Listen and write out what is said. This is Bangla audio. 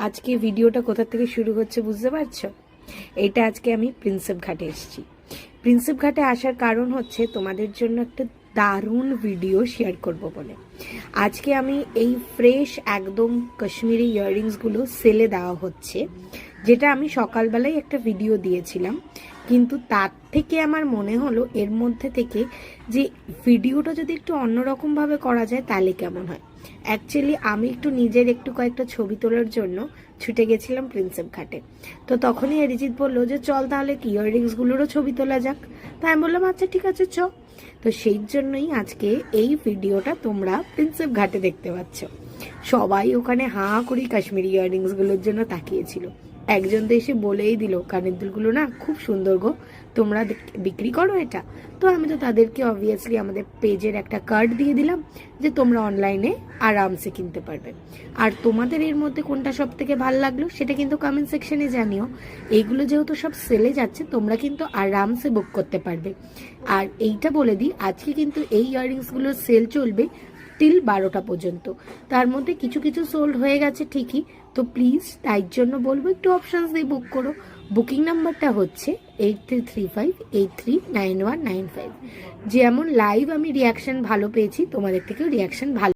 আজকে ভিডিওটা কোথা থেকে শুরু হচ্ছে বুঝতে পারছো? এটা আজকে আমি প্রিন্সেপ ঘাটে এসেছি। প্রিন্সেপ ঘাটে আসার কারণ হচ্ছে তোমাদের জন্য একটা দারুণ ভিডিও শেয়ার করব বলে। আজকে আমি এই ফ্রেশ একদম কাশ্মীরি ইয়াররিংসগুলো সেলে দেওয়া হচ্ছে, যেটা আমি সকালবেলায় একটা ভিডিও দিয়েছিলাম, কিন্তু তার থেকে আমার মনে হলো এর মধ্যে থেকে যে ভিডিওটা যদি একটু অন্যরকমভাবে করা যায় তাহলে কেমন হয়। অ্যাকচুয়ালি আমি একটু নিজের একটু কয়েকটা ছবি তোলার জন্য ছুটে গেছিলাম প্রিন্সেপ ঘাটে। তো তখনই অরিজিৎ বললো যে চল তাহলে কি ইয়াররিংসগুলোরও ছবি তোলা যাক। তাই আমি বললাম আচ্ছা ঠিক আছে চ। তো সেই জন্যই আজকে এই ভিডিওটা তোমরা প্রিন্সেপ ঘাটে দেখতে পাচ্ছ। সবাই ওখানে হাঁ করে কাশ্মীরি ইয়াররিংসগুলোর জন্য তাকিয়েছিল। একজন তো এসে বলেই দিল কানের দুলগুলো না খুব সুন্দর গো, তোমরা বিক্রি করো এটা? তো আমি তো তাদেরকে অবভিয়াসলি আমাদের পেজের একটা কার্ড দিয়ে দিলাম যে তোমরা অনলাইনে আরামসে কিনতে পারবে। আর তোমাদের এর মধ্যে কোনটা সব থেকে ভালো লাগলো সেটা কিন্তু কমেন্ট সেকশনে জানিও। এইগুলো যেহেতু সব সেলে যাচ্ছে তোমরা কিন্তু আরামসে বুক করতে পারবে। আর এইটা বলে দিই, আজকে কিন্তু এই ইয়াররিংসগুলোর সেল চলবে টিল 12টা পর্যন্ত। তার মধ্যে কিছু কিছু সোল্ড হয়ে গেছে ঠিকই, তো প্লিজ তাই জন্য বলবো একটু অপশানস দিয়ে বুক করো। বুকিং নাম্বারটা হচ্ছে 8335839195। যেমন লাইভ আমি রিয়াকশন ভালো পেয়েছি, তোমাদের থেকেও রিয়াকশন ভালো